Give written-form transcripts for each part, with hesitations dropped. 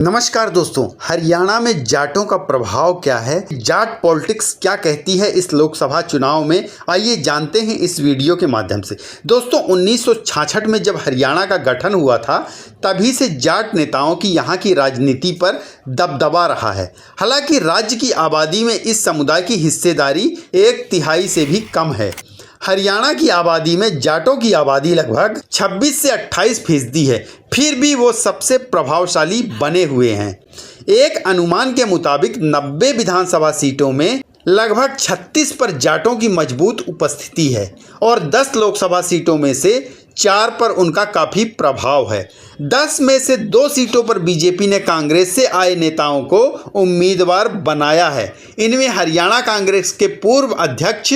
नमस्कार दोस्तों, हरियाणा में जाटों का प्रभाव क्या है, जाट पॉलिटिक्स क्या कहती है इस लोकसभा चुनाव में, आइए जानते हैं इस वीडियो के माध्यम से। दोस्तों 1966 में जब हरियाणा का गठन हुआ था तभी से जाट नेताओं की यहाँ की राजनीति पर दबदबा रहा है। हालांकि राज्य की आबादी में इस समुदाय की हिस्सेदारी 1/3 से भी कम है। हरियाणा की आबादी में जाटों की आबादी लगभग 26 से 28% है, फिर भी वो सबसे प्रभावशाली बने हुए हैं। एक अनुमान के मुताबिक 90 विधानसभा सीटों में लगभग 36 पर जाटों की मजबूत उपस्थिति है और 10 लोकसभा सीटों में से 4 पर उनका काफ़ी प्रभाव है। 10 में से 2 सीटों पर बीजेपी ने कांग्रेस से आए नेताओं को उम्मीदवार बनाया है। इनमें हरियाणा कांग्रेस के पूर्व अध्यक्ष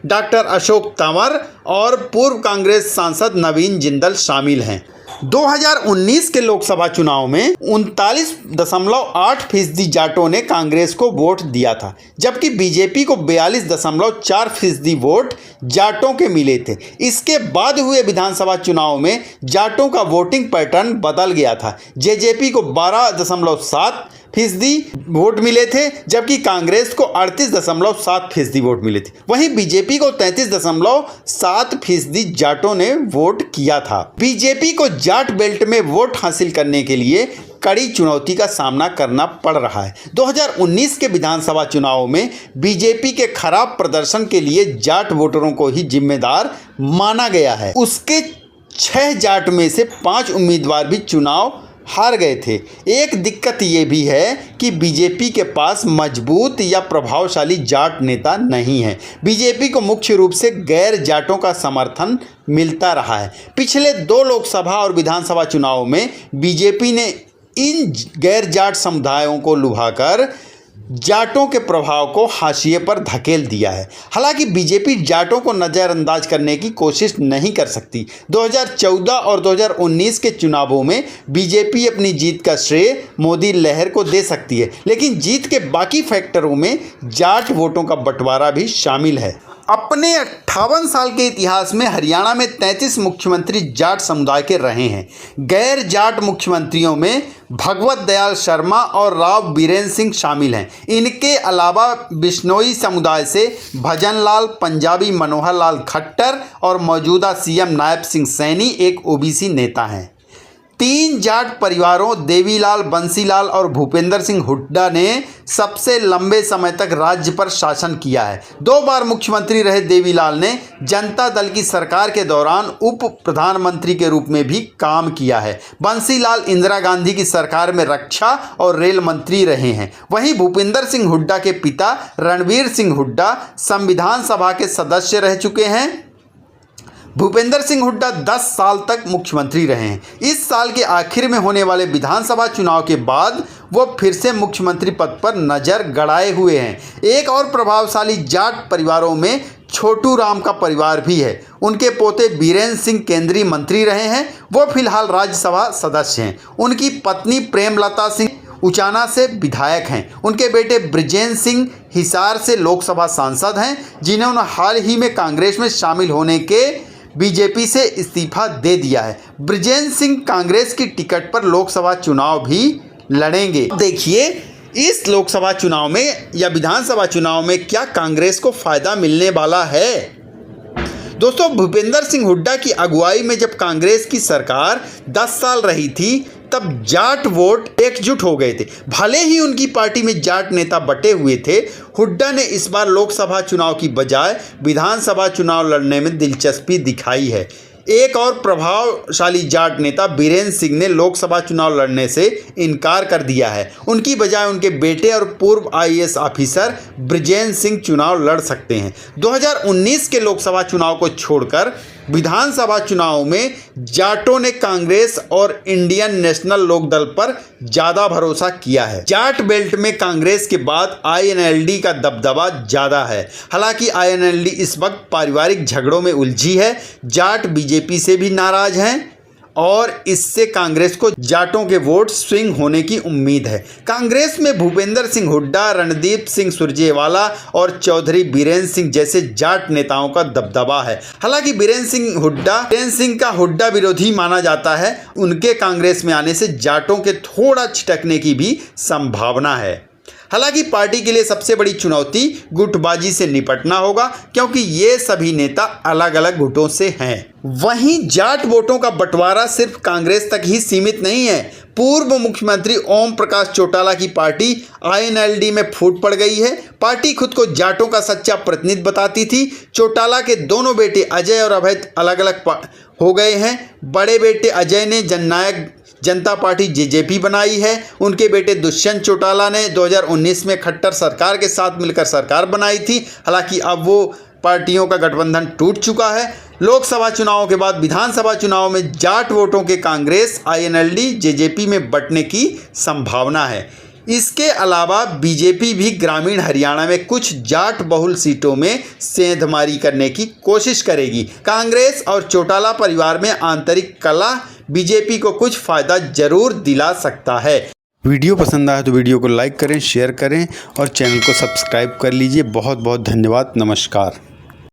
डॉक्टर अशोक तंवर और पूर्व कांग्रेस सांसद नवीन जिंदल शामिल हैं। 2019 के लोकसभा चुनाव में 39.8% जाटों ने कांग्रेस को वोट दिया था, जबकि बीजेपी को 42.4% वोट जाटों के मिले थे। इसके बाद हुए विधानसभा चुनाव में जाटों का वोटिंग पैटर्न बदल गया था। जेजेपी को 12.7% वोट मिले थे, जबकि कांग्रेस को 38.7% वोट मिले थे। वहीं बीजेपी को 33.7% जाटों ने वोट किया था। बीजेपी को जाट बेल्ट में वोट हासिल करने के लिए कड़ी चुनौती का सामना करना पड़ रहा है। 2019 के विधानसभा चुनाव में बीजेपी के खराब प्रदर्शन के लिए जाट वोटरों को ही जिम्मेदार माना गया है। उसके 6 जाट में से 5 उम्मीदवार भी चुनाव हार गए थे। एक दिक्कत ये भी है कि बीजेपी के पास मजबूत या प्रभावशाली जाट नेता नहीं है। बीजेपी को मुख्य रूप से गैर जाटों का समर्थन मिलता रहा है। पिछले 2 लोकसभा और विधानसभा चुनाव में बीजेपी ने इन गैर जाट समुदायों को लुभाकर जाटों के प्रभाव को हाशिए पर धकेल दिया है। हालांकि बीजेपी जाटों को नज़रअंदाज करने की कोशिश नहीं कर सकती। 2014 और 2019 के चुनावों में बीजेपी अपनी जीत का श्रेय मोदी लहर को दे सकती है, लेकिन जीत के बाकी फैक्टरों में जाट वोटों का बंटवारा भी शामिल है। अपने 58 साल के इतिहास में हरियाणा में 33 मुख्यमंत्री जाट समुदाय के रहे हैं। गैर जाट मुख्यमंत्रियों में भगवत दयाल शर्मा और राव बीरेंद्र सिंह शामिल हैं। इनके अलावा बिश्नोई समुदाय से भजन लाल, पंजाबी मनोहर लाल खट्टर और मौजूदा सीएम नायब सिंह सैनी एक ओबीसी नेता हैं। 3 जाट परिवारों देवीलाल, बंसीलाल और भूपेंद्र सिंह हुड्डा ने सबसे लंबे समय तक राज्य पर शासन किया है। 2 बार मुख्यमंत्री रहे देवीलाल ने जनता दल की सरकार के दौरान उप प्रधानमंत्री के रूप में भी काम किया है। बंसीलाल इंदिरा गांधी की सरकार में रक्षा और रेल मंत्री रहे हैं। वहीं भूपेंद्र सिंह हुड्डा के पिता रणवीर सिंह हुड्डा संविधान सभा के सदस्य रह चुके हैं। भूपेंद्र सिंह हुड्डा 10 साल तक मुख्यमंत्री रहे हैं। इस साल के आखिर में होने वाले विधानसभा चुनाव के बाद वो फिर से मुख्यमंत्री पद पर नजर गड़ाए हुए हैं। एक और प्रभावशाली जाट परिवारों में छोटू राम का परिवार भी है। उनके पोते बीरेंद्र सिंह केंद्रीय मंत्री रहे हैं। वो फिलहाल राज्यसभा सदस्य हैं। उनकी पत्नी प्रेमलता सिंह उचाना से विधायक हैं। उनके बेटे ब्रिजेंद्र सिंह हिसार से लोकसभा सांसद हैं, जिन्होंने हाल ही में कांग्रेस में शामिल होने के बीजेपी से इस्तीफा दे दिया है। ब्रिजेंद्र सिंह कांग्रेस की टिकट पर लोकसभा चुनाव भी लड़ेंगे। देखिए इस लोकसभा चुनाव में या विधानसभा चुनाव में क्या कांग्रेस को फायदा मिलने वाला है। दोस्तों भूपेंद्र सिंह हुड्डा की अगुवाई में जब कांग्रेस की सरकार 10 साल रही थी तब जाट वोट एकजुट हो गए थे। भले ही उनकी पार्टी में जाट नेता बटे हुए थे, हुड्डा ने इस बार लोकसभा चुनाव की बजाय विधानसभा चुनाव लड़ने में दिलचस्पी दिखाई है। एक और प्रभावशाली जाट नेता बीरेंद्र सिंह ने लोकसभा चुनाव लड़ने से इनकार कर दिया है। उनकी बजाय उनके बेटे और पूर्व आईएएस ऑफिसर ब्रिजेंद्र सिंह चुनाव लड़ सकते हैं। 2019 के लोकसभा चुनाव को छोड़कर विधानसभा चुनाव में जाटों ने कांग्रेस और इंडियन नेशनल लोकदल पर ज़्यादा भरोसा किया है। जाट बेल्ट में कांग्रेस के बाद आईएनएलडी का दबदबा ज़्यादा है। हालांकि आईएनएलडी इस वक्त पारिवारिक झगड़ों में उलझी है। जाट बीजेपी से भी नाराज हैं और इससे कांग्रेस को जाटों के वोट स्विंग होने की उम्मीद है। कांग्रेस में भूपेंद्र सिंह हुड्डा, रणदीप सिंह सुरजेवाला और चौधरी बीरेन सिंह जैसे जाट नेताओं का दबदबा है। हालांकि बीरेन सिंह का हुड्डा विरोधी माना जाता है। उनके कांग्रेस में आने से जाटों के थोड़ा छिटकने की भी संभावना है। हालांकि पार्टी के लिए सबसे बड़ी चुनौती गुटबाजी से निपटना होगा, क्योंकि ये सभी नेता अलग अलग गुटों से हैं। वहीं जाट वोटों का बंटवारा सिर्फ कांग्रेस तक ही सीमित नहीं है। पूर्व मुख्यमंत्री ओम प्रकाश चौटाला की पार्टी INLD में फूट पड़ गई है। पार्टी खुद को जाटों का सच्चा प्रतिनिधि बताती थी। चौटाला के दोनों बेटे अजय और अभय अलग अलग हो गए हैं। बड़े बेटे अजय ने जननायक जनता पार्टी JJP बनाई है। उनके बेटे दुष्यंत चौटाला ने 2019 में खट्टर सरकार के साथ मिलकर सरकार बनाई थी। हालांकि अब वो पार्टियों का गठबंधन टूट चुका है। लोकसभा चुनावों के बाद विधानसभा चुनाव में जाट वोटों के कांग्रेस INLD JJP में बंटने की संभावना है। इसके अलावा BJP भी ग्रामीण हरियाणा में कुछ जाट बहुल सीटों में सेंधमारी करने की कोशिश करेगी। कांग्रेस और चौटाला परिवार में आंतरिक कलह BJP को कुछ फ़ायदा जरूर दिला सकता है। वीडियो पसंद आया तो वीडियो को लाइक करें, शेयर करें और चैनल को सब्सक्राइब कर लीजिए। बहुत बहुत धन्यवाद। नमस्कार।